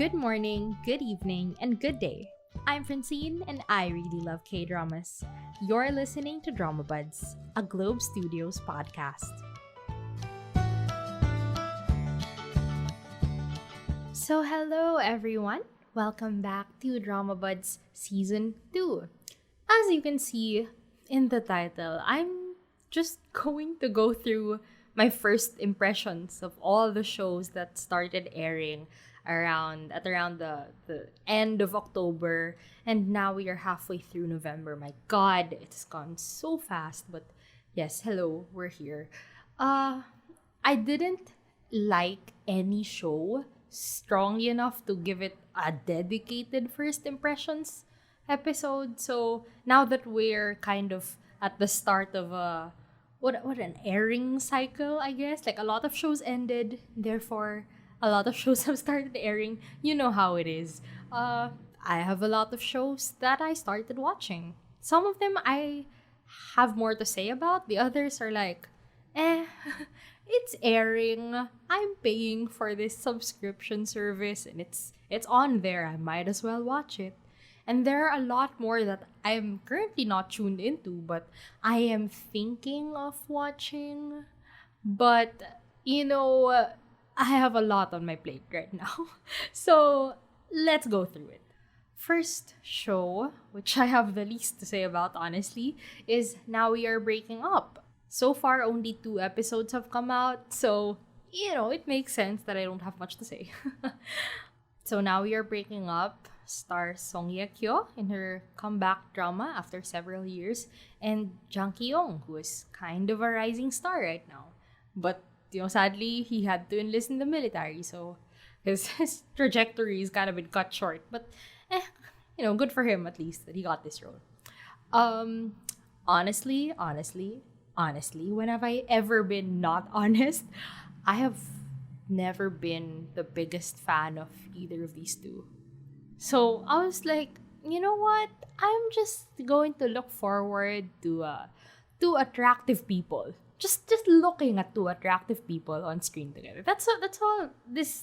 Good morning, good evening, and good day. I'm Francine, and I really love K-dramas. You're listening to Dramabuds, a Globe Studios podcast. So hello everyone, welcome back to Dramabuds Season 2. As you can see in the title, I'm just going to go through my first impressions of all the shows that started airing around the end of October, and now we are halfway through November. My god, it's gone so fast. But yes, hello, we're here. I didn't like any show strongly enough to give it a dedicated first impressions episode. So now that we're kind of at the start of a what an airing cycle, I guess. Like a lot of shows ended, therefore a lot of shows have started airing. You know how it is. I have a lot of shows that I started watching. Some of them I have more to say about. The others are like, eh, it's airing. I'm paying for this subscription service and it's on there. I might as well watch it. And there are a lot more that I'm currently not tuned into, but I am thinking of watching. But, I have a lot on my plate right now. So, let's go through it. First show, which I have the least to say about, honestly, is Now We Are Breaking Up. So far, only 2 episodes have come out, so, it makes sense that I don't have much to say. So, Now We Are Breaking Up stars Song Ye-kyo in her comeback drama after several years, and Jang Ki-young, who is kind of a rising star right now. But, sadly, he had to enlist in the military, so his trajectory is kind of been cut short. But, good for him at least that he got this role. Honestly, when have I ever been not honest? I have never been the biggest fan of either of these two. So I was like, you know what? I'm just going to look forward to two attractive people. Just looking at two attractive people on screen together. That's all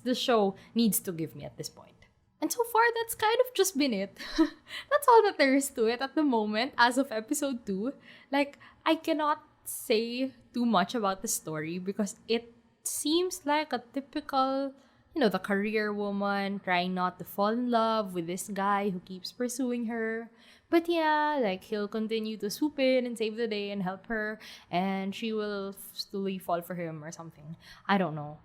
the show needs to give me at this point. And so far, that's kind of just been it. That's all that there is to it at the moment, as of episode 2. Like, I cannot say too much about the story because it seems like a typical, the career woman trying not to fall in love with this guy who keeps pursuing her. But yeah, like he'll continue to swoop in and save the day and help her, and she will slowly fall for him or something. I don't know.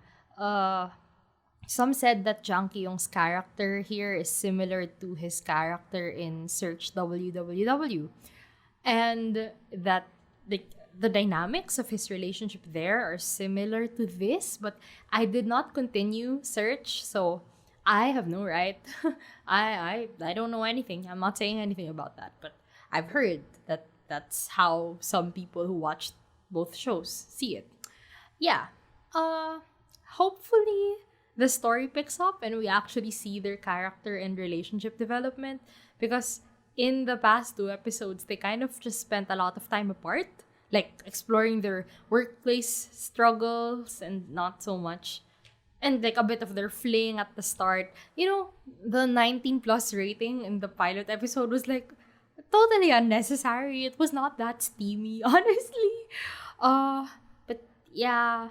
Some said that Jang Ki-young's character here is similar to his character in Search WWW, and that the dynamics of his relationship there are similar to this, but I did not continue Search, so I have no right. I don't know anything. I'm not saying anything about that, but I've heard that that's how some people who watched both shows see it. Yeah. Hopefully the story picks up and we actually see their character and relationship development, because in the past 2 episodes they kind of just spent a lot of time apart, like exploring their workplace struggles and not so much. And like a bit of their fling at the start. The 19 plus rating in the pilot episode was like totally unnecessary. It was not that steamy, honestly. But yeah,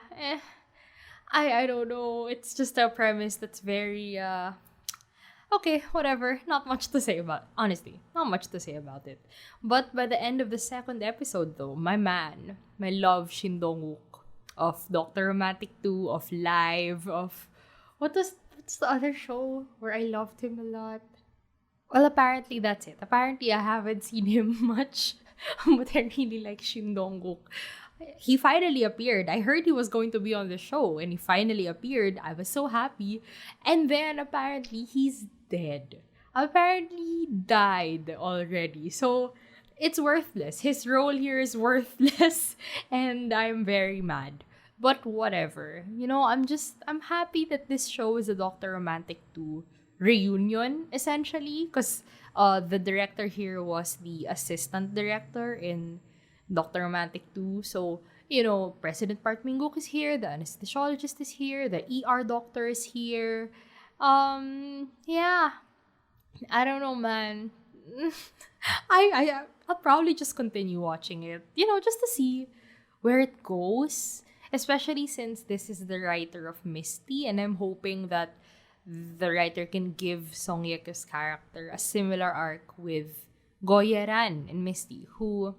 I don't know. It's just a premise that's very okay, whatever. Not much to say about, honestly. Not much to say about it. But by the end of the 2nd episode, though, my love Shin Dong-wook of Dr. Romantic 2, of Live, of what's the other show where I loved him a lot? Well, apparently that's it. Apparently I haven't seen him much, but I really like Shin Dong-wook. He finally appeared. I heard he was going to be on the show, and he finally appeared. I was so happy. And then apparently he's dead. Apparently he died already. So it's worthless. His role here is worthless, and I'm very mad. But whatever. I'm happy that this show is a Dr. Romantic 2 reunion, essentially, because the director here was the assistant director in Dr. Romantic 2. So, President Park Min-guk is here, the anesthesiologist is here, the ER doctor is here. Yeah, I don't know, man. I'll probably just continue watching it, just to see where it goes. Especially since this is the writer of Misty, and I'm hoping that the writer can give Song Ye Kyo's character a similar arc with Goyeran and Misty, who,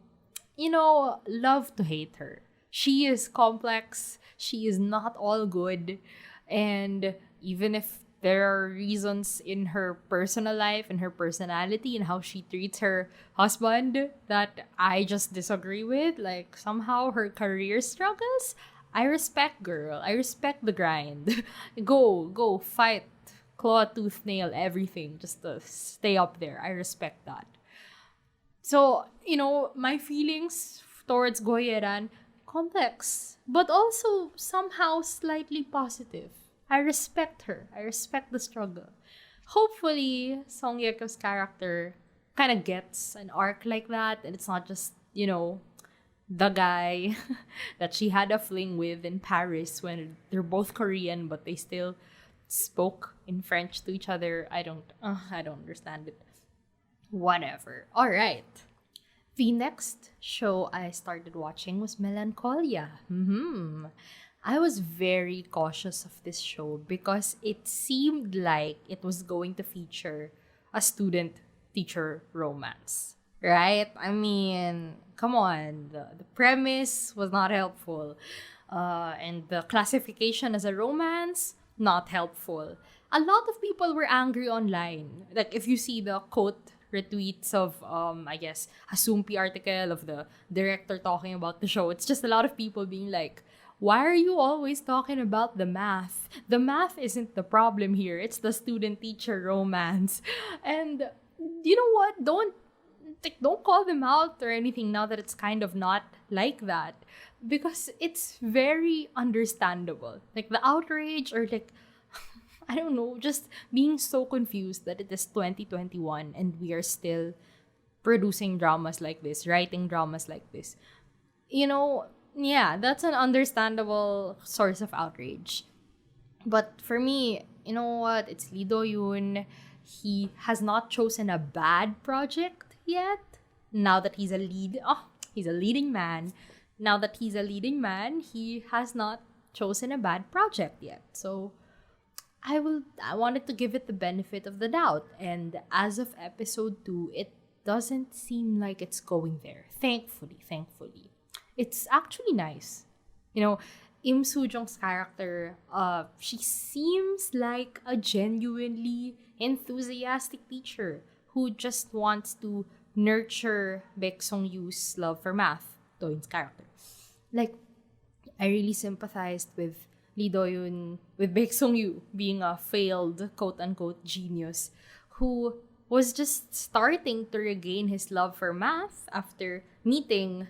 love to hate her. She is complex. She is not all good. And even if there are reasons in her personal life and her personality and how she treats her husband that I just disagree with, like somehow her career struggles, I respect, girl. I respect the grind. Go, fight, claw, tooth, nail, everything just to stay up there. I respect that. So, my feelings towards Goyeran, complex, but also somehow slightly positive. I respect her. I respect the struggle. Hopefully, Song Ye Kyo's character kind of gets an arc like that, and it's not just, the guy that she had a fling with in Paris when they're both Korean, but they still spoke in French to each other. I don't understand it. Whatever. All right. The next show I started watching was Melancholia. I was very cautious of this show because it seemed like it was going to feature a student teacher romance. Right? I mean, come on. The premise was not helpful. And the classification as a romance, not helpful. A lot of people were angry online. Like, if you see the quote retweets of, I guess, a Sumpy article of the director talking about the show, it's just a lot of people being like, why are you always talking about the math? The math isn't the problem here. It's the student-teacher romance. And you know what? Don't call them out or anything now that it's kind of not like that, because it's very understandable. Like the outrage, or like I don't know, just being so confused that it is 2021 and we are still producing dramas like this, writing dramas like this. Yeah, that's an understandable source of outrage. But for me, you know what? It's Lee Do-yoon. He has not chosen a bad project yet. Now that he's a leading man. Now that he's a leading man, he has not chosen a bad project yet. So I wanted to give it the benefit of the doubt. And as of episode 2, it doesn't seem like it's going there. Thankfully. It's actually nice. Im Soo-jung's character, she seems like a genuinely enthusiastic teacher who just wants to nurture Baek Sung-yu's love for math, Do-yoon's character. Like, I really sympathized with Lee Do-yoon, with Baek Sung-yu being a failed quote-unquote genius who was just starting to regain his love for math after meeting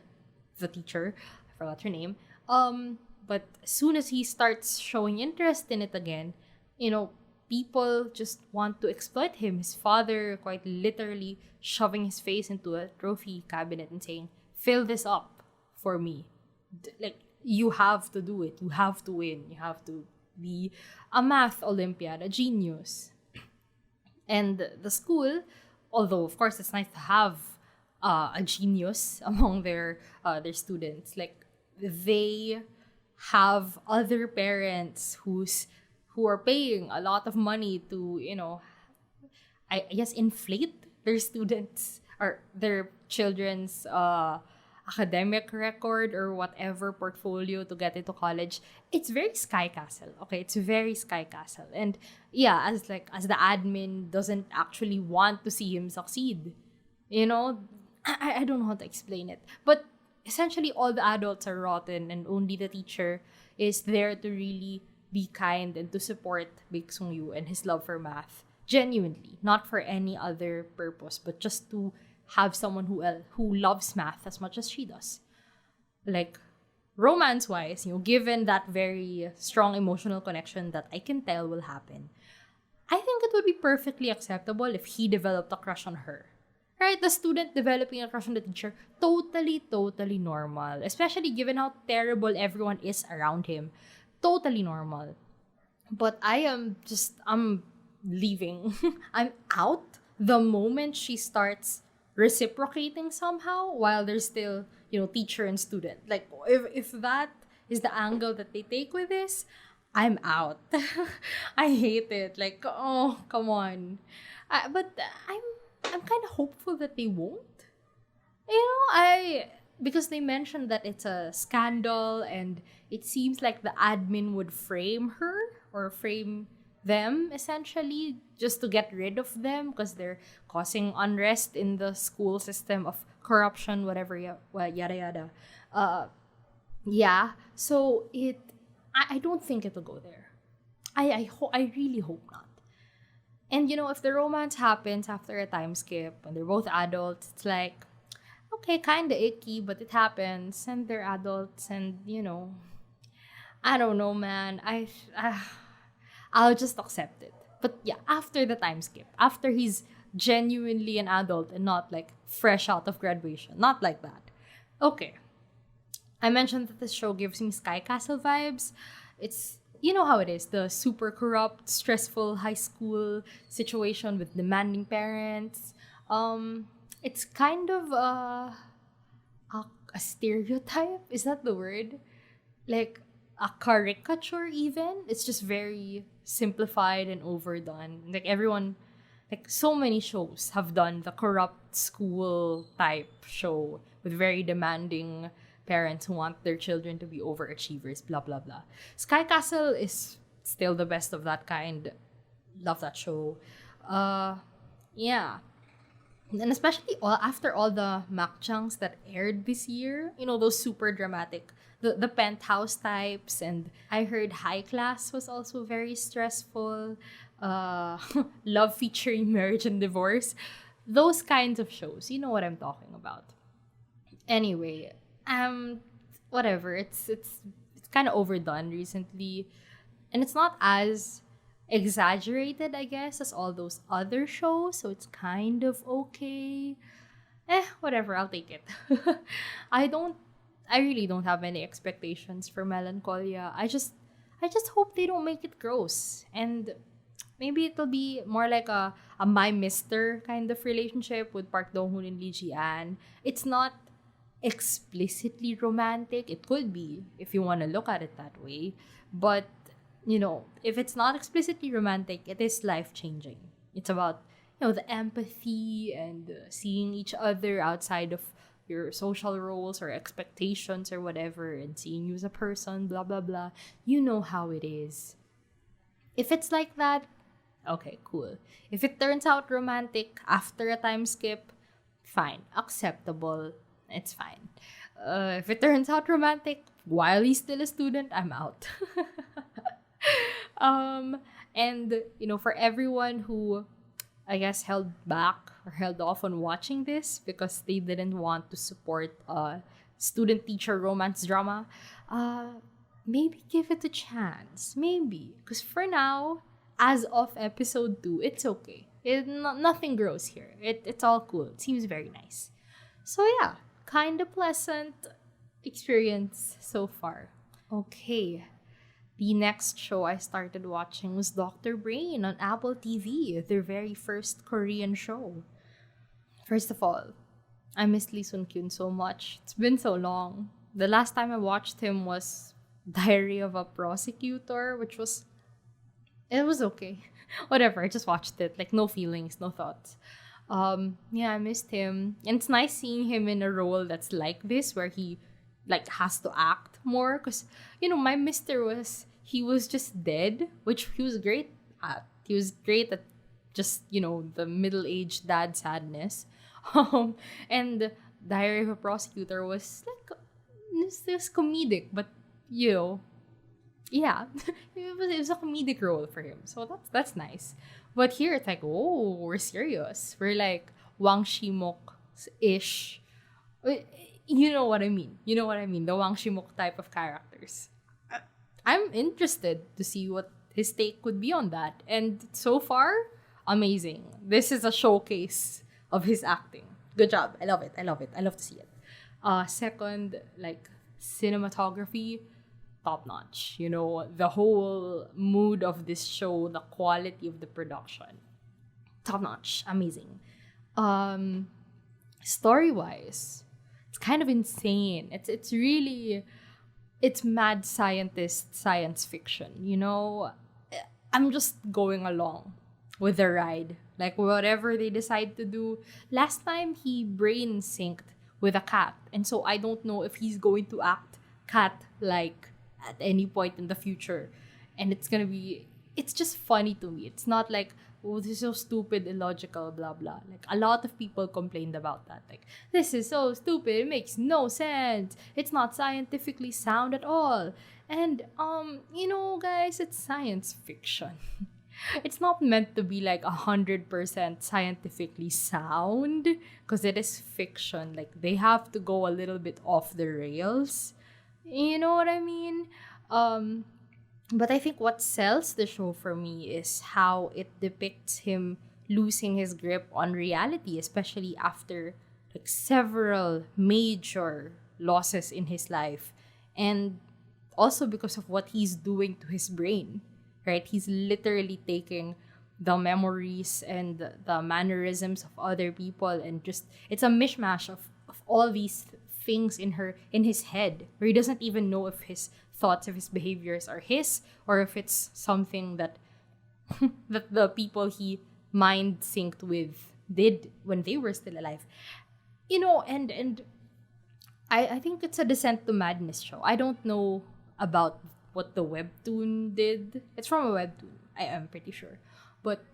the teacher. I forgot her name. But as soon as he starts showing interest in it again, people just want to exploit him. His father quite literally shoving his face into a trophy cabinet and saying, "Fill this up for me." Like, you have to do it. You have to win. You have to be a math Olympiad, a genius. And the school, although of course it's nice to have a genius among their students, like they have other parents who are paying a lot of money to I guess inflate their students or their children's academic record or whatever portfolio to get into college. It's very Sky Castle. Okay, it's very Sky Castle. And yeah, as the admin doesn't actually want to see him succeed. I don't know how to explain it. But essentially all the adults are rotten and only the teacher is there to really be kind and to support Baek Sung-yu and his love for math. Genuinely, not for any other purpose, but just to have someone who loves math as much as she does. Like, romance-wise, given that very strong emotional connection that I can tell will happen, I think it would be perfectly acceptable if he developed a crush on her. Right? The student developing a crush on the teacher, totally normal. Especially given how terrible everyone is around him. Totally normal. But I'm leaving. I'm out the moment she starts reciprocating somehow while there's still, teacher and student. Like, if that is the angle that they take with this, I'm out. I hate it. Like, oh, come on. But I'm kind of hopeful that they won't. I because they mentioned that it's a scandal and it seems like the admin would frame her or frame them essentially just to get rid of them because they're causing unrest in the school system of corruption, whatever, yada yada. Uh, yeah. So I don't think it'll go there. I really hope not. And if the romance happens after a time skip and they're both adults, it's like, okay, kind of icky, but it happens, and they're adults, and I don't know, man. I'll just accept it. But yeah, after the time skip, after he's genuinely an adult and not like fresh out of graduation, not like that. Okay, I mentioned that this show gives me Sky Castle vibes. It's how it is, the super corrupt, stressful high school situation with demanding parents. It's kind of a stereotype. Is that the word? Like a caricature even. It's just very simplified and overdone. Like everyone, like so many shows have done the corrupt school type show with very demanding parents who want their children to be overachievers, blah blah blah. Sky Castle is still the best of that kind. Love that show. Yeah. And especially after all the makjangs that aired this year, those super dramatic, the penthouse types, and I heard High Class was also very stressful. Love featuring marriage and divorce. Those kinds of shows, you know what I'm talking about. Anyway, whatever. It's kind of overdone recently, and it's not as exaggerated, I guess, as all those other shows, so it's kind of okay. Whatever, I'll take it. I don't I really don't have any expectations for Melancholia. I just hope they don't make it gross. And maybe it'll be more like a my mister kind of relationship with Park Dong-hoon and Lee Ji-an. It's not explicitly romantic. It could be if you want to look at it that way. But if it's not explicitly romantic, it is life-changing. It's about, the empathy and seeing each other outside of your social roles or expectations or whatever and seeing you as a person, blah, blah, blah. You know how it is. If it's like that, okay, cool. If it turns out romantic after a time skip, fine, acceptable. It's fine. If it turns out romantic while he's still a student, I'm out. And for everyone who I guess held back or held off on watching this because they didn't want to support student teacher romance drama, maybe give it a chance. Maybe. Because for now, as of episode 2, it's okay. Nothing gross here. It's all cool. It seems very nice. So yeah, kind of pleasant experience so far. Okay. The next show I started watching was Dr. Brain on Apple TV, their very first Korean show. First of all, I miss Lee Sun-kyun so much. It's been so long. The last time I watched him was Diary of a Prosecutor, it was okay. Whatever, I just watched it. Like, no feelings, no thoughts. Yeah, I missed him. And it's nice seeing him in a role that's like this, where he has to act more. Because, my mister he was just dead, which he was great at. He was great at just, the middle-aged dad sadness. And Diary of a Prosecutor was this comedic, but, yeah, it was a comedic role for him. So that's nice. But here it's like, oh, we're serious. We're like Wang Shimok-ish. You know what I mean. The Wang Shimok type of characters. I'm interested to see what his take could be on that. And so far, amazing. This is a showcase of his acting. Good job. I love it. I love to see it. Second, cinematography. top notch. You know, the whole mood of this show, the quality of the production, top notch, amazing. Um, Story wise, it's kind of insane. It's really it's mad scientist science fiction. You know, I'm just going along with the ride. Like whatever they decide to do. Last time he brain synced with a cat, and so I don't know if he's going to act cat like at any point in the future. And it's just funny to me. It's not like, oh, this is so stupid, illogical, blah blah. Like a lot of people complained about that. Like, this is so stupid, it makes no sense. It's not scientifically sound at all. And you know, guys, it's science fiction. It's not meant to be like 100% scientifically sound because it is fiction. Like they have to go a little bit off the rails. You know what I mean? Um, but I think what sells the show for me is how it depicts him losing his grip on reality, especially after like several major losses in his life. And also because of what he's doing to his brain, right? He's literally taking the memories and the mannerisms of other people and just it's a mishmash of all these things in his head where he doesn't even know if his thoughts, if his behaviors are his or if it's something that that the people he mind synced with did when they were still alive. You know, and I think it's a Descent to Madness show. I don't know about what the webtoon did. It's from a webtoon, I am pretty sure. But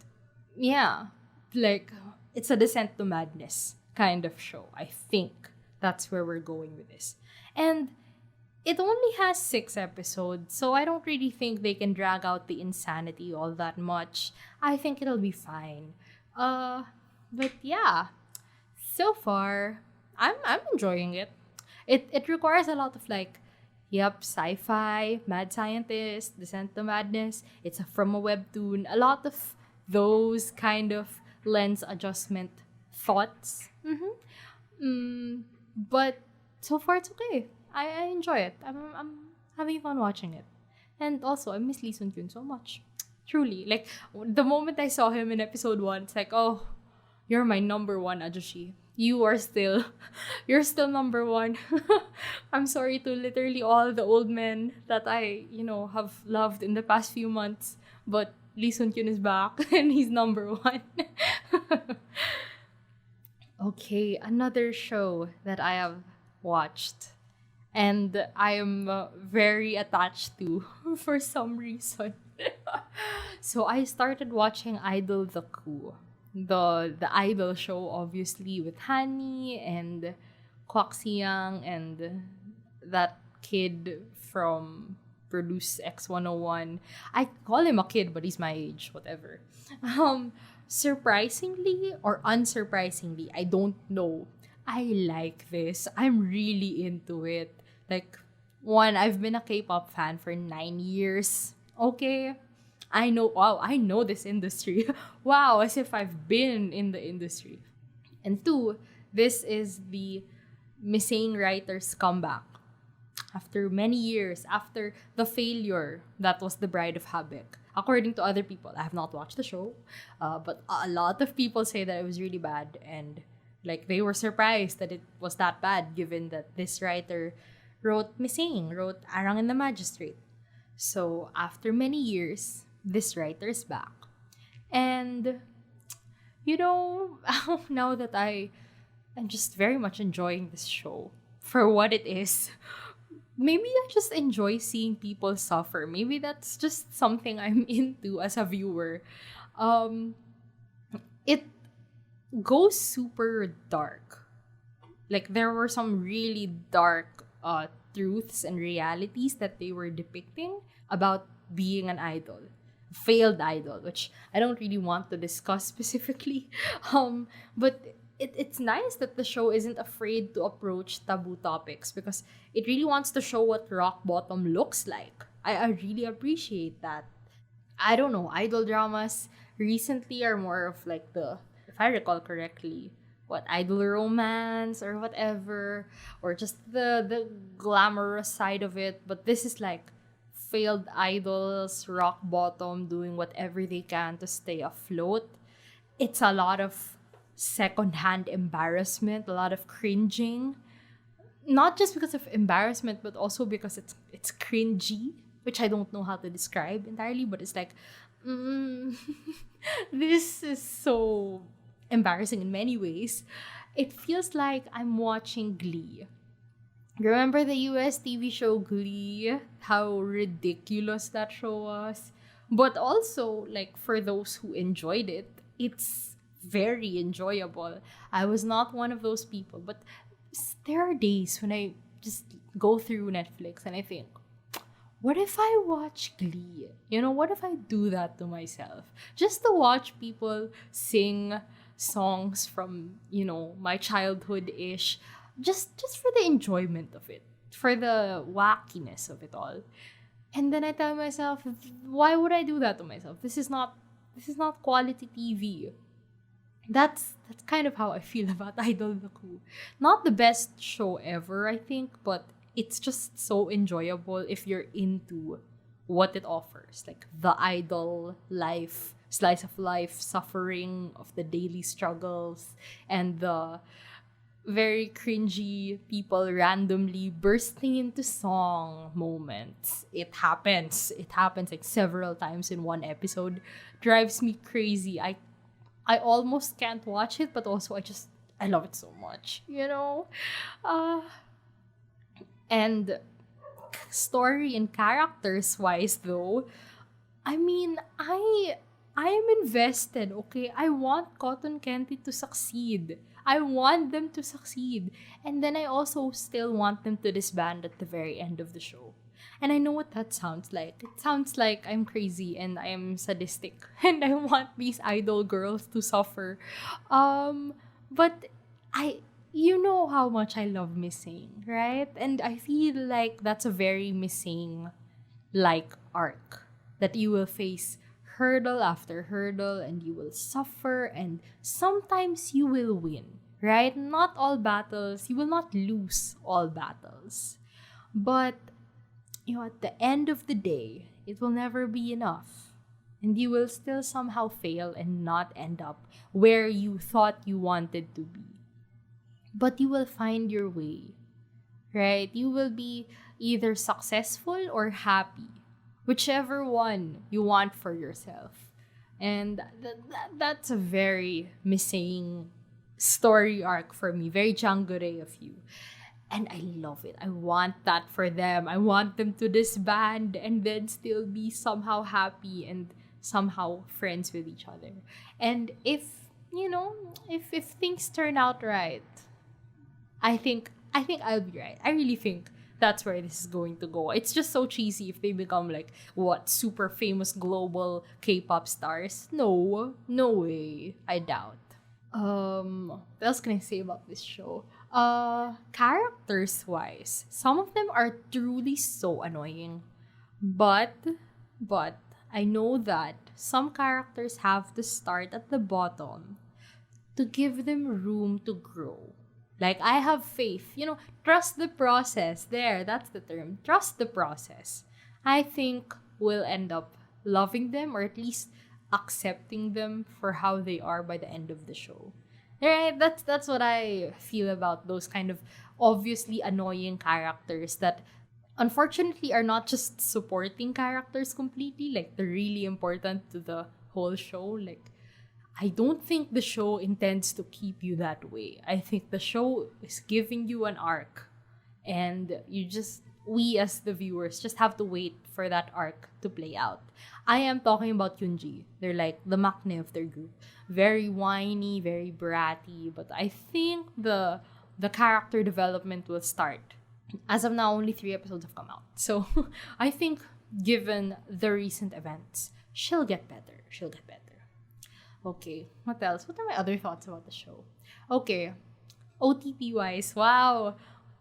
yeah, like it's a Descent to Madness kind of show. I think that's where we're going with this. And it only has 6 episodes, so I don't really think they can drag out the insanity all that much. I think it'll be fine. But yeah, so far I'm enjoying it. It requires a lot of like, yep, sci-fi, mad scientist, Descent to Madness. It's from a webtoon. A lot of those kind of lens adjustment thoughts. But so far it's okay. I enjoy it. I'm having fun watching it. And also, I miss Lee Sun Kyun so much. Truly. Like, the moment I saw him in episode 1, it's like, oh, you're my number one, Ajushi. You are still, you're still number one. I'm sorry to literally all the old men that I, have loved in the past few months. But Lee Sun Kyun is back and he's number one. Okay, another show that I have watched and I am very attached to for some reason. So I started watching Idol the Coup, the idol show, obviously with Hani and Kwak Siang and that kid from Produce X101. I call him a kid, but he's my age, whatever. Surprisingly or unsurprisingly, I don't know. I like this. I'm really into it. Like, one, I've been a K-pop fan for 9 years. Okay. I know, wow, I know this industry. Wow, as if I've been in the industry. And two, this is the missing writer's comeback. After many years, after the failure that was The Bride of Habek. According to other people, I have not watched the show, but a lot of people say that it was really bad and like they were surprised that it was that bad given that this writer wrote Arang and the Magistrate. So after many years, this writer is back. And now that I am just very much enjoying this show for what it is, maybe I just enjoy seeing people suffer. Maybe that's just something I'm into as a viewer. It goes super dark. Like there were some really dark truths and realities that they were depicting about being an idol, failed idol, which I don't really want to discuss specifically. But it's nice that the show isn't afraid to approach taboo topics because it really wants to show what rock bottom looks like. I really appreciate that. I don't know, idol dramas recently are more of like if I recall correctly, what idol romance or whatever, or just the glamorous side of it. But this is like failed idols rock bottom doing whatever they can to stay afloat. It's a lot of secondhand embarrassment, a lot of cringing. Not just because of embarrassment, but also because it's cringy, which I don't know how to describe entirely, but it's like, mm, this is so embarrassing in many ways. It feels like I'm watching Glee. Remember the US TV show Glee? How ridiculous that show was. But also, like, for those who enjoyed it, it's very enjoyable. I was not one of those people, but there are days when I just go through Netflix and I think, what if I watch Glee? You know, what if I do that to myself? Just to watch people sing songs from, my childhood-ish. Just for the enjoyment of it. For the wackiness of it all. And then I tell myself, why would I do that to myself? This is not quality TV. That's kind of how I feel about Idol the Coup. Not the best show ever, I think, but it's just so enjoyable if you're into what it offers. Like the idol life, slice of life, suffering of the daily struggles, and the very cringy people randomly bursting into song moments. It happens. It happens like several times in one episode. Drives me crazy. I almost can't watch it, but also I love it so much, and story and characters wise though, I mean, I am invested, okay? I want Cotton Candy to succeed. I want them to succeed. And then I also still want them to disband at the very end of the show. And I know what that sounds like. It sounds like I'm crazy and I am sadistic and I want these idol girls to suffer. But you know how much I love missing, right? And I feel like that's a very missing like arc that you will face hurdle after hurdle and you will suffer and sometimes you will win, right? Not all battles, you will not lose all battles. But at the end of the day, it will never be enough. And you will still somehow fail and not end up where you thought you wanted to be. But you will find your way, right? You will be either successful or happy, whichever one you want for yourself. And that's a very missing story arc for me, very Jangure of you. And I love it. I want that for them. I want them to disband and then still be somehow happy and somehow friends with each other. And if things turn out right, I think I'll be right. I really think that's where this is going to go. It's just so cheesy if they become like super famous global K-pop stars. No way. I doubt. What else can I say about this show? Characters wise, some of them are truly so annoying. But I know that some characters have to start at the bottom to give them room to grow. Like, I have faith. Trust the process. There, that's the term. Trust the process. I think we'll end up loving them or at least accepting them for how they are by the end of the show. Right? That's what I feel about those kind of obviously annoying characters that unfortunately are not just supporting characters completely. Like, they're really important to the whole show. Like, I don't think the show intends to keep you that way. I think the show is giving you an arc. And we as the viewers just have to wait for that arc to play out. I am talking about Yoonji. They're like the maknae of their group. Very whiny, very bratty. But I think the character development will start. As of now, only 3 episodes have come out. So I think given the recent events, she'll get better. Okay, what else? What are my other thoughts about the show? Okay, OTP wise, wow,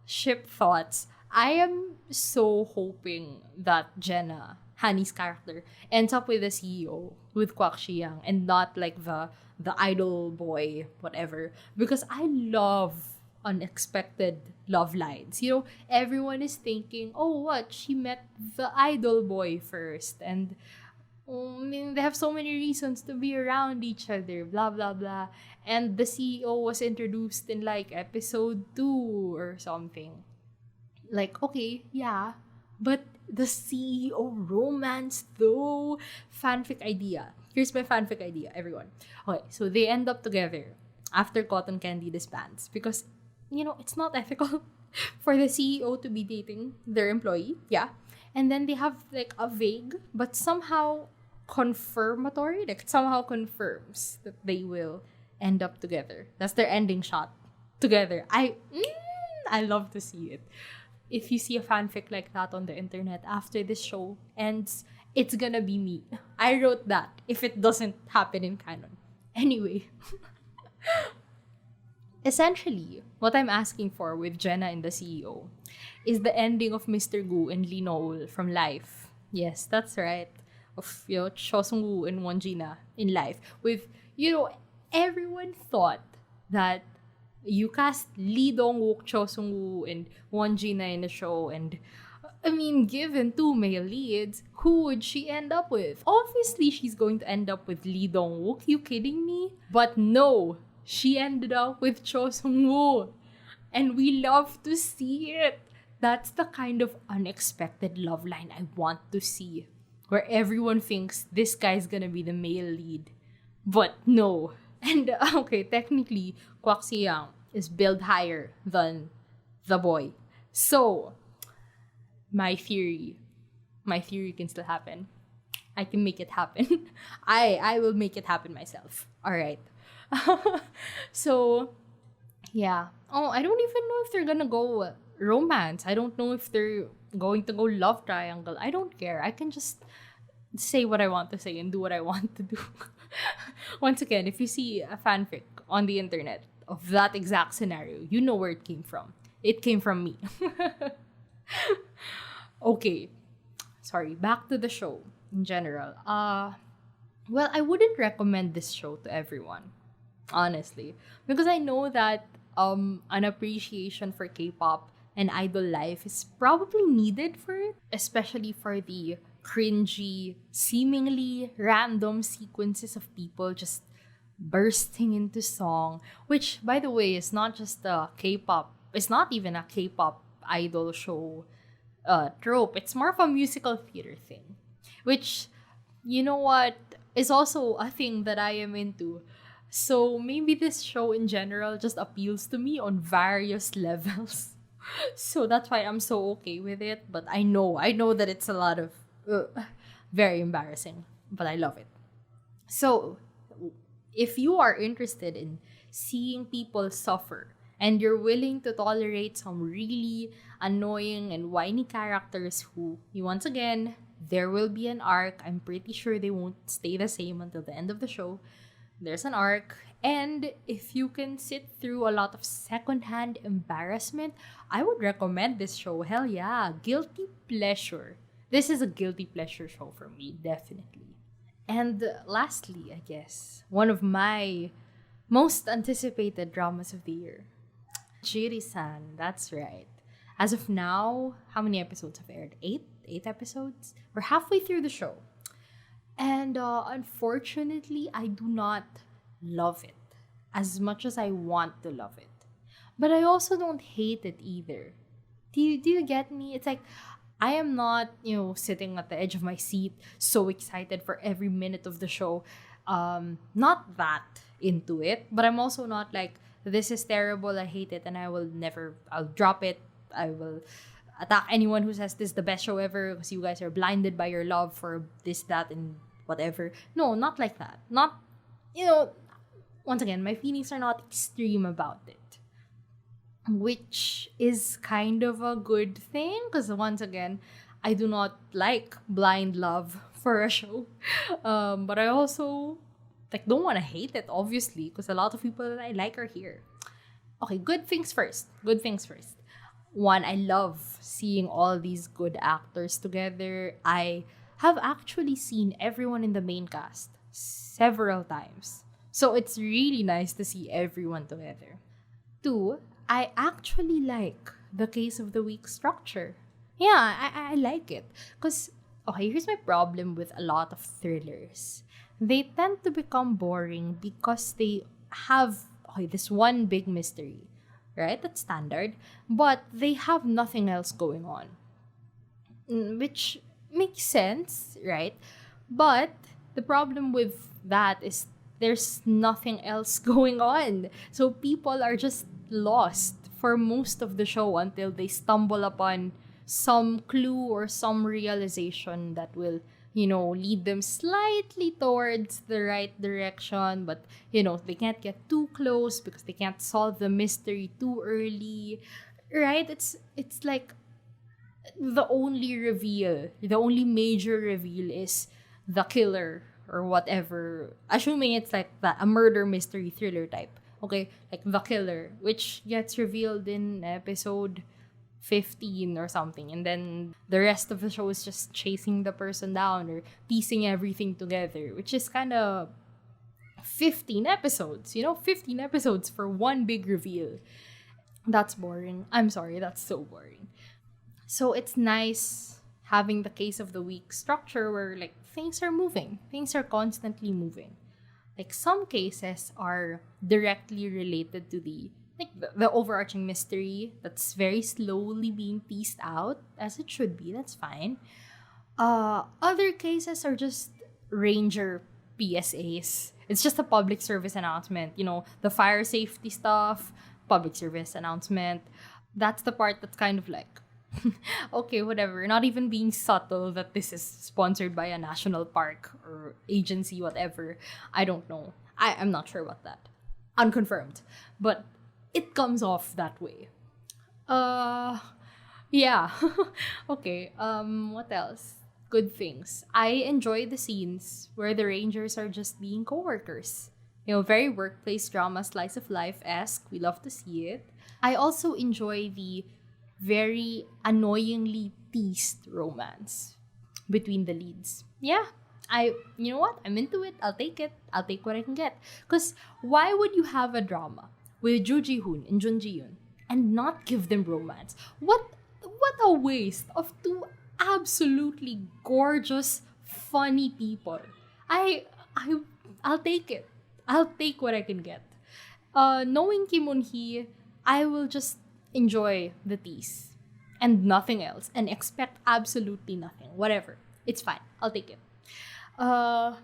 ship thoughts. I am so hoping that Jenna, Hani's character, ends up with the CEO, with Kwak Shiyang, and not like the idol boy, whatever. Because I love unexpected love lines. You know, everyone is thinking, oh, what? She met the idol boy first. And I mean, they have so many reasons to be around each other, blah, blah, blah. And the CEO was introduced in like episode 2 or something. Like, okay, yeah. But the CEO romance, though. Fanfic idea. Here's my fanfic idea, everyone. Okay, so they end up together after Cotton Candy disbands. Because, you know, it's not ethical for the CEO to be dating their employee. Yeah. And then they have like a vague, but somehow confirmatory, like it somehow confirms that they will end up together. That's their ending shot together. I love to see it. If you see a fanfic like that on the internet after this show ends, it's gonna be me. I wrote that if it doesn't happen in canon. Anyway, essentially, what I'm asking for with Jenna and the CEO is the ending of Mr. Gu and Lee Noel from Life. Yes, that's right. Of, you know, Cho Sung-woo and Won Jina in Life. With, you know, everyone thought that you cast Lee Dong-wook, Cho Sung-woo, and Won Jina in the show, and I mean, given 2 male leads, who would she end up with? Obviously, she's going to end up with Lee Dong-wook. You kidding me? But no, she ended up with Cho Sung-woo. And we love to see it. That's the kind of unexpected love line I want to see. Where everyone thinks this guy's gonna be the male lead. But no. And okay, technically, Kwak Si-young is built higher than the boy. So, my theory can still happen. I can make it happen. I will make it happen myself. Alright. So, yeah. Oh, I don't even know if they're gonna go romance. I don't know if they're going to go love triangle. I don't care. I can just say what I want to say and do what I want to do. Once again, if you see a fanfic on the internet of that exact scenario, you know where it came from. It came from me. Okay. Sorry, back to the show in general. Well, I wouldn't recommend this show to everyone, honestly, because I know that an appreciation for K-pop and idol life is probably needed for it, especially for the cringy, seemingly random sequences of people just bursting into song, which, by the way, is not just a K-pop, it's not even a K-pop idol show trope. It's more of a musical theater thing, which, you know what, is also a thing that I am into. So maybe this show in general just appeals to me on various levels. So that's why I'm so okay with it. But I know that it's a lot of very embarrassing, but I love it. So if you are interested in seeing people suffer and you're willing to tolerate some really annoying and whiny characters who, once again, there will be an arc. I'm pretty sure they won't stay the same until the end of the show. There's an arc. And if you can sit through a lot of secondhand embarrassment, I would recommend this show. Hell yeah. Guilty pleasure. This is a guilty pleasure show for me, definitely. And lastly, I guess, one of my most anticipated dramas of the year. Jirisan, that's right. As of now, how many episodes have aired? 8? 8 episodes? We're halfway through the show. And unfortunately, I do not love it as much as I want to love it. But I also don't hate it either. Do you get me? It's like, I am not, sitting at the edge of my seat, so excited for every minute of the show. Not that into it, but I'm also not like, this is terrible, I hate it, and I'll drop it. I will attack anyone who says this is the best show ever because you guys are blinded by your love for this, that, and whatever. No, not like that. Not, once again, my feelings are not extreme about it. Which is kind of a good thing because once again, I do not like blind love for a show. But I also don't want to hate it, obviously, because a lot of people that I like are here. Okay, good things first. Good things first. One, I love seeing all these good actors together. I have actually seen everyone in the main cast several times. So it's really nice to see everyone together. Two, I actually like the case of the week structure. Yeah, I like it. Because, okay, here's my problem with a lot of thrillers. They tend to become boring because they have, okay, this one big mystery, right? That's standard. But they have nothing else going on. Which makes sense, right? But the problem with that is there's nothing else going on. So people are just lost for most of the show until they stumble upon some clue or some realization that will, lead them slightly towards the right direction. But, they can't get too close because they can't solve the mystery too early. Right? It's like the only major reveal is the killer or whatever. Assuming it's like that, a murder mystery thriller type. Okay, like the killer, which gets revealed in episode 15 or something. And then the rest of the show is just chasing the person down or piecing everything together, which is kind of 15 episodes, 15 episodes for one big reveal. That's boring. I'm sorry, that's so boring. So it's nice having the case of the week structure where like things are moving, things are constantly moving. Like some cases are directly related to the overarching mystery that's very slowly being pieced out as it should be. That's fine. Other cases are just ranger PSAs. It's just a public service announcement. The fire safety stuff, public service announcement. That's the part that's kind of like, okay, whatever. Not even being subtle that this is sponsored by a national park or agency, whatever. I don't know. I'm not sure about that. Unconfirmed. But it comes off that way. Uh, yeah. Okay, what else? Good things. I enjoy the scenes where the Rangers are just being coworkers. Very workplace drama, slice of life-esque. We love to see it. I also enjoy the very annoyingly teased romance between the leads. Yeah, you know what? I'm into it. I'll take it. I'll take what I can get. Because why would you have a drama with Joo Ji Hoon and Jun Ji Yoon and not give them romance? What a waste of two absolutely gorgeous, funny people. I I I'll take it. I'll take what I can get. Knowing Kim Moon Hee, I will just enjoy the tease and nothing else and expect absolutely nothing. Whatever. It's fine. I'll take it. Uh,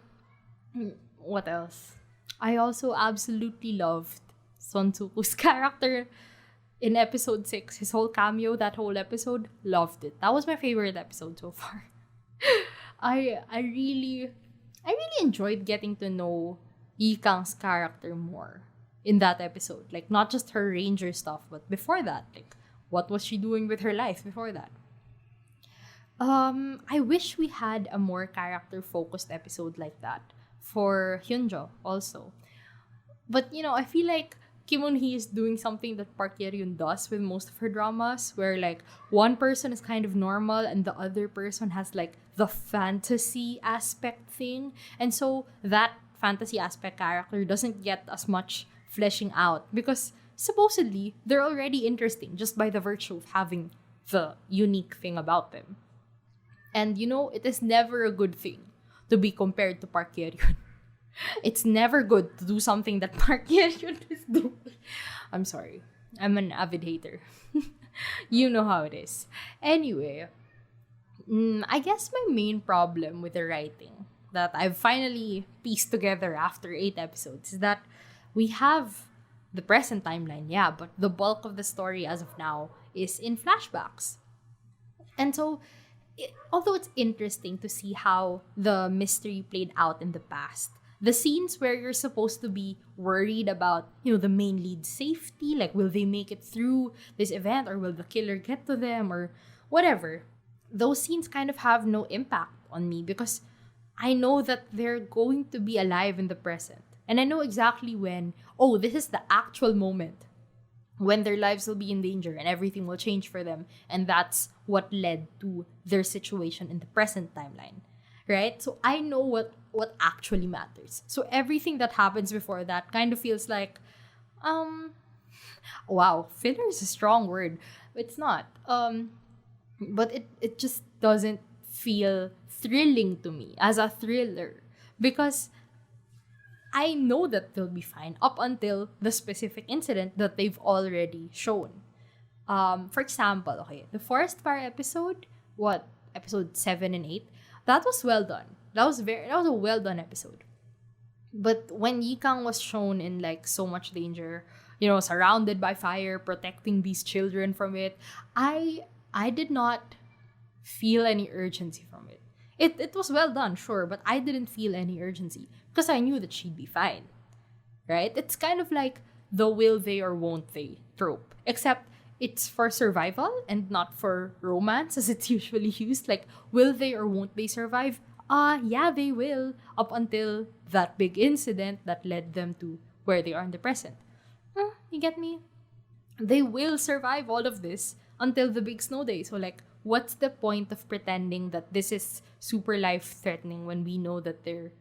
what else? I also absolutely loved Son Soo-ku's character in episode 6. His whole cameo, that whole episode, loved it. That was my favorite episode so far. I really enjoyed getting to know Yi Kang's character more in that episode. Like, not just her ranger stuff, but before that, like, what was she doing with her life before that? I wish we had a more character-focused episode like that for Hyunjo also. But, I feel like Kim Eun-hee is doing something that Park Ye-ryun does with most of her dramas, where, like, one person is kind of normal and the other person has, like, the fantasy aspect thing. And so that fantasy aspect character doesn't get as much fleshing out because supposedly they're already interesting just by the virtue of having the unique thing about them. And it is never a good thing to be compared to Park Ye-ryun. It's never good to do something that Park Ye-ryun is doing. I'm sorry. I'm an avid hater. You know how it is. Anyway, I guess my main problem with the writing that I've finally pieced together after 8 episodes is that we have the present timeline, yeah, but the bulk of the story as of now is in flashbacks. And so, although it's interesting to see how the mystery played out in the past, the scenes where you're supposed to be worried about, the main lead's safety, like will they make it through this event or will the killer get to them or whatever, those scenes kind of have no impact on me because I know that they're going to be alive in the present. And I know exactly when, this is the actual moment when their lives will be in danger and everything will change for them. And that's what led to their situation in the present timeline. Right? So I know what actually matters. So everything that happens before that kind of feels like, Wow, filler is a strong word. It's not. But it just doesn't feel thrilling to me as a thriller because I know that they'll be fine up until the specific incident that they've already shown. For example, okay, the forest fire episode, what episode 7 and 8, that was well done. That was a well done episode. But when Yikang was shown in like so much danger, surrounded by fire, protecting these children from it, I did not feel any urgency from it. It was well done, sure, but I didn't feel any urgency because I knew that she'd be fine. Right? It's kind of like the will they or won't they trope, except it's for survival and not for romance as it's usually used. Like, will they or won't they survive? Yeah, they will, up until that big incident that led them to where they are in the present. You get me? They will survive all of this until the big snow day. So, like, what's the point of pretending that this is super life threatening when we know that they're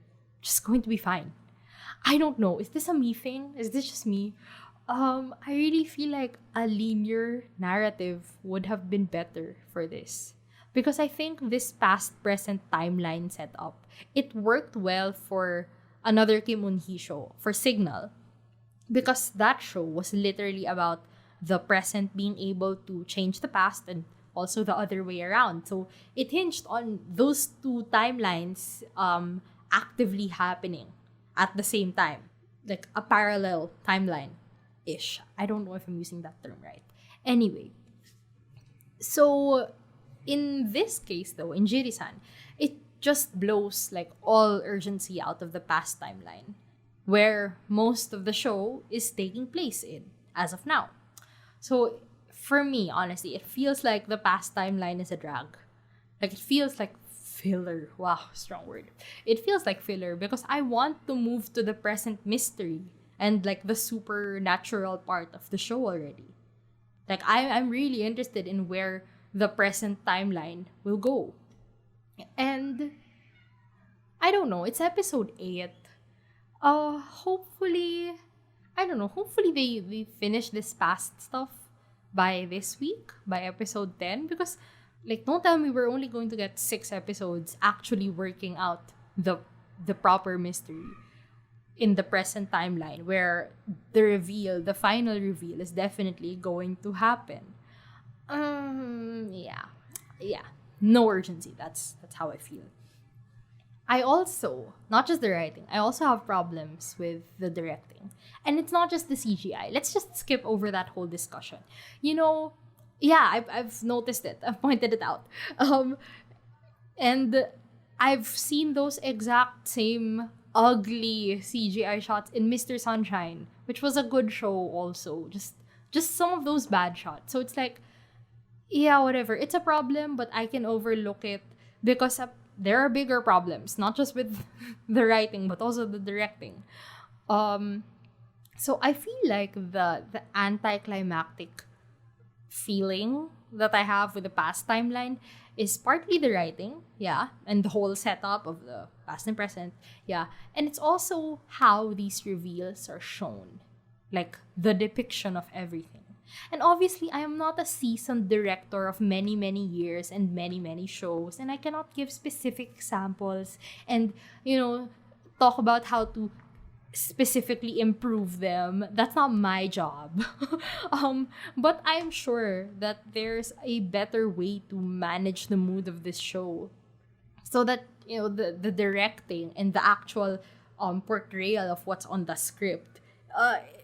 just going to be fine? I don't know. Is this a me thing? Is this just me? I really feel like a linear narrative would have been better for this. Because I think this past-present timeline setup, it worked well for another Kim Un-hee show, for Signal. Because that show was literally about the present being able to change the past and also the other way around. So it hinged on those two timelines actively happening at the same time. Like a parallel timeline-ish. I don't know if I'm using that term right. Anyway, so in this case though, in Jirisan, it just blows like all urgency out of the past timeline, where most of the show is taking place in, as of now. So for me, honestly, it feels like the past timeline is a drag. Like it feels like filler. Wow, strong word. It feels like filler because I want to move to the present mystery and like the supernatural part of the show already. Like I'm really interested in where the present timeline will go. And I don't know, it's episode 8. Hopefully, I don't know, hopefully they finish this past stuff by this week, by episode 10, because like don't tell me we're only going to get 6 episodes actually working out the proper mystery in the present timeline where the final reveal is definitely going to happen. Yeah. No urgency. That's how I feel. I also, not just the writing, I also have problems with the directing. And it's not just the CGI. Let's just skip over that whole discussion. I've noticed it. I've pointed it out. And I've seen those exact same ugly CGI shots in Mr. Sunshine, which was a good show also. Just some of those bad shots. So it's like, yeah, whatever. It's a problem, but I can overlook it because there are bigger problems, not just with the writing, but also the directing. So I feel like the anticlimactic feeling that I have with the past timeline is partly the writing, yeah, and the whole setup of the past and present, yeah. And it's also how these reveals are shown, like the depiction of everything. And obviously, I am not a seasoned director of many, many years and many, many shows, and I cannot give specific examples and, talk about how to specifically improve them. That's not my job. But I'm sure that there's a better way to manage the mood of this show so that, the directing and the actual portrayal of what's on the script,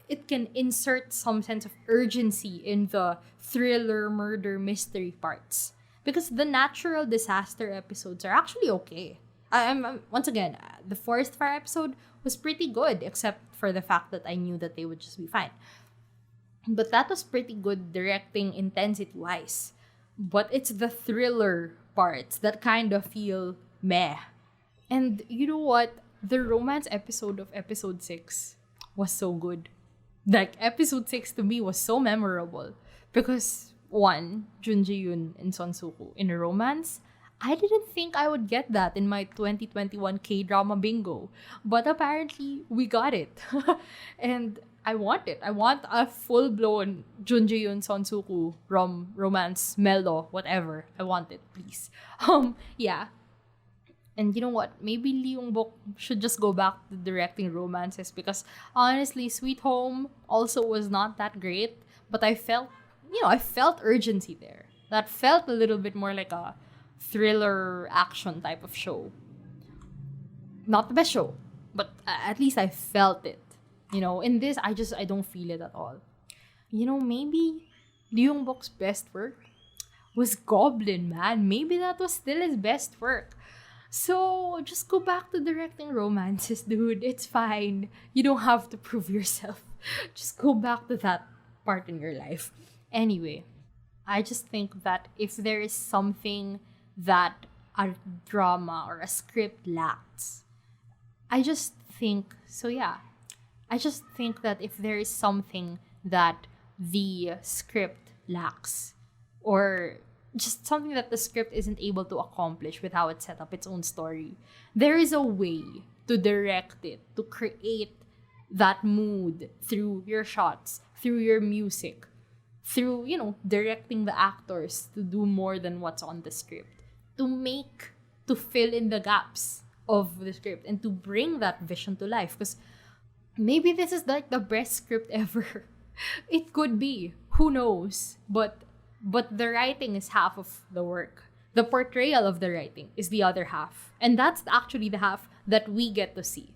it can insert some sense of urgency in the thriller, murder, mystery parts. Because the natural disaster episodes are actually okay. Once again, the forest fire episode was pretty good, except for the fact that I knew that they would just be fine. But that was pretty good directing intensity-wise. But it's the thriller parts that kind of feel meh. And you know what? The romance episode of episode 6 was so good. Like, episode 6 to me was so memorable. Because, one, Jun Ji-yoon and Son Soo-ho in a romance, I didn't think I would get that in my 2021 K-drama bingo. But apparently, we got it. And I want it. I want a full-blown Junji-yoon Sonsuku romance, mellow, whatever. I want it, please. Yeah. And you know what? Maybe Lee Yong-bok should just go back to directing romances because honestly, Sweet Home also was not that great, but I felt urgency there. That felt a little bit more like a thriller action type of show. Not the best show, but at least I felt it. In this, I don't feel it at all. Maybe Lee Yong-bok's best work was Goblin, man. Maybe that was still his best work. So just go back to directing romances, dude. It's fine. You don't have to prove yourself. Just go back to that part in your life. Anyway, I just think that if there is something that a drama or a script lacks, I just think that if there is something that the script lacks, or just something that the script isn't able to accomplish with how it set up its own story, there is a way to direct it, to create that mood through your shots, through your music, through, directing the actors to do more than what's on the script, to fill in the gaps of the script and to bring that vision to life. Because maybe this is like the best script ever. It could be. Who knows? But the writing is half of the work. The portrayal of the writing is the other half. And that's actually the half that we get to see.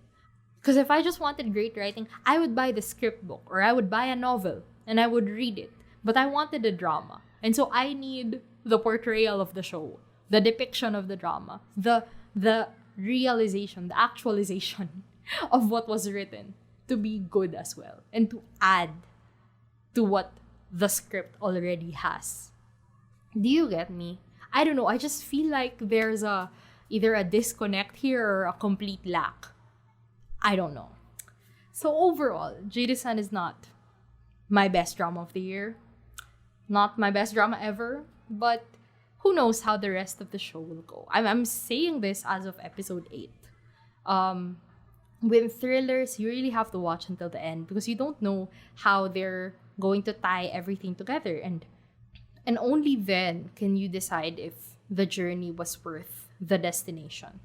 Because if I just wanted great writing, I would buy the script book or I would buy a novel and I would read it. But I wanted a drama. And so I need the portrayal of the show, the depiction of the drama, the realization, the actualization of what was written to be good as well and to add to what the script already has. Do you get me? I don't know. I just feel like there's either a disconnect here or a complete lack. I don't know. So overall, Jirisan is not my best drama of the year. Not my best drama ever. But who knows how the rest of the show will go. I'm saying this as of episode 8. With thrillers, you really have to watch until the end because you don't know how they're going to tie everything together, and only then can you decide if the journey was worth the destination.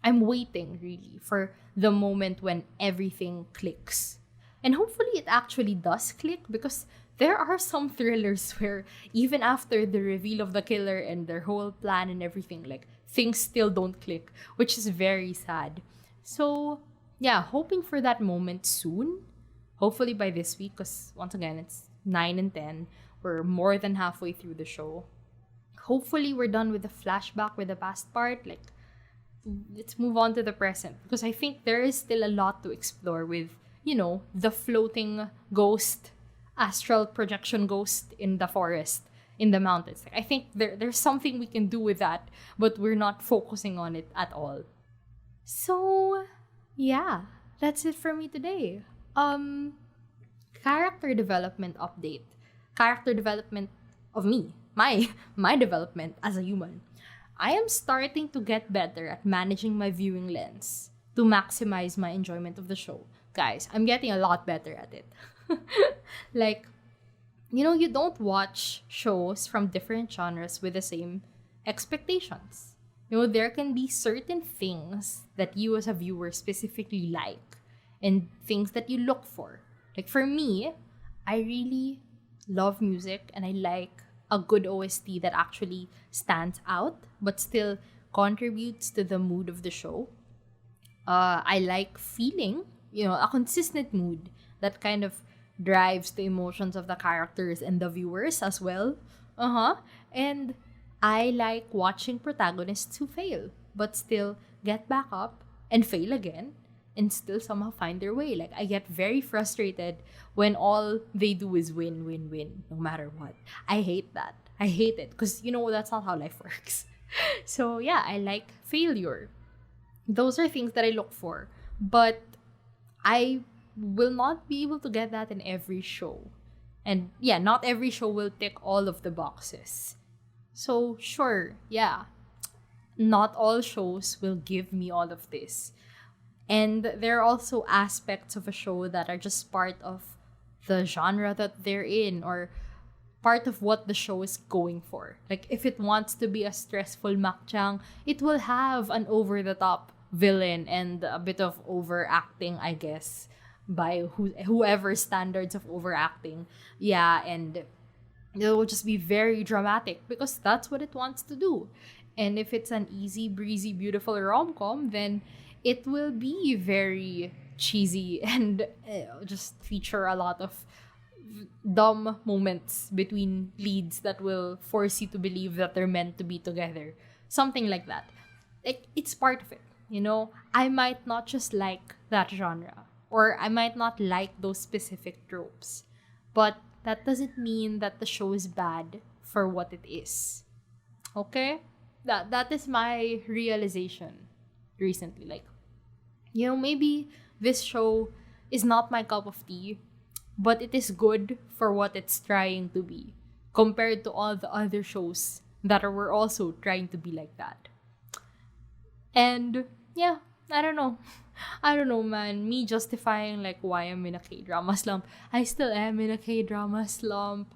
I'm waiting really for the moment when everything clicks. And hopefully it actually does click, because there are some thrillers where even after the reveal of the killer and their whole plan and everything, like, things still don't click, which is very sad. So yeah, hoping for that moment soon. Hopefully by this week, because once again, it's 9 and 10. We're more than halfway through the show. Hopefully we're done with the flashback with the past part. Like, let's move on to the present. Because I think there is still a lot to explore with, the floating ghost, astral projection ghost in the forest, in the mountains. Like, I think there's something we can do with that, but we're not focusing on it at all. So, yeah, that's it for me today. Character development update. Character development of me. My development as a human. I am starting to get better at managing my viewing lens to maximize my enjoyment of the show. Guys, I'm getting a lot better at it. Like, you don't watch shows from different genres with the same expectations. There can be certain things that you as a viewer specifically like and things that you look for. Like, for me, I really love music and I like a good OST that actually stands out but still contributes to the mood of the show. I like feeling, a consistent mood that kind of drives the emotions of the characters and the viewers as well. And I like watching protagonists who fail but still get back up and fail again and still somehow find their way. Like, I get very frustrated when all they do is win, no matter what. I hate that. I hate it because, that's not how life works. So, yeah, I like failure. Those are things that I look for. But I will not be able to get that in every show. And, yeah, not every show will tick all of the boxes. So, sure, yeah, not all shows will give me all of this. And there are also aspects of a show that are just part of the genre that they're in, or part of what the show is going for. Like, if it wants to be a stressful makjang, it will have an over-the-top villain and a bit of overacting, I guess, by whoever's standards of overacting. Yeah, and it will just be very dramatic because that's what it wants to do. And if it's an easy, breezy, beautiful rom-com, then it will be very cheesy and just feature a lot of dumb moments between leads that will force you to believe that they're meant to be together. Something like that. Like, it's part of it, you know? I might not just like that genre, or I might not like those specific tropes, but that doesn't mean that the show is bad for what it is. Okay? That is my realization recently. Like, you know, maybe this show is not my cup of tea, but it is good for what it's trying to be, compared to all the other shows that were also trying to be like that. And yeah, I don't know. I don't know, man. Me justifying like why I'm in a K-drama slump. I still am in a K-drama slump.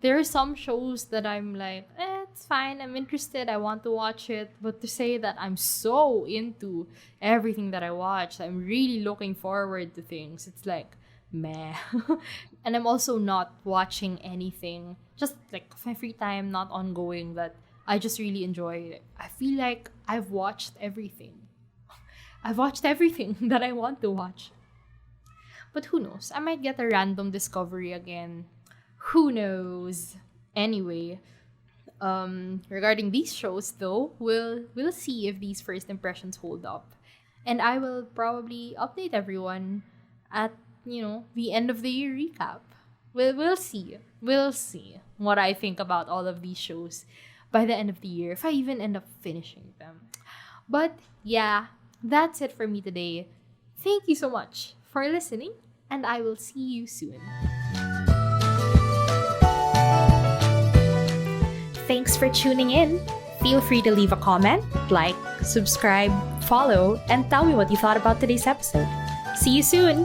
There are some shows that I'm like, it's fine, I'm interested, I want to watch it. But to say that I'm so into everything that I watch, I'm really looking forward to things, it's like, meh. And I'm also not watching anything, just like my free time, not ongoing, that I just really enjoy. I feel like I've watched everything. I've watched everything that I want to watch. But who knows? I might get a random discovery again. Who knows? Anyway, regarding these shows though, we'll see if these first impressions hold up. And I will probably update everyone at, you know, the end of the year recap. We'll see. We'll see what I think about all of these shows by the end of the year, if I even end up finishing them. But yeah, that's it for me today. Thank you so much for listening, and I will see you soon. Thanks for tuning in. Feel free to leave a comment, like, subscribe, follow, and tell me what you thought about today's episode. See you soon!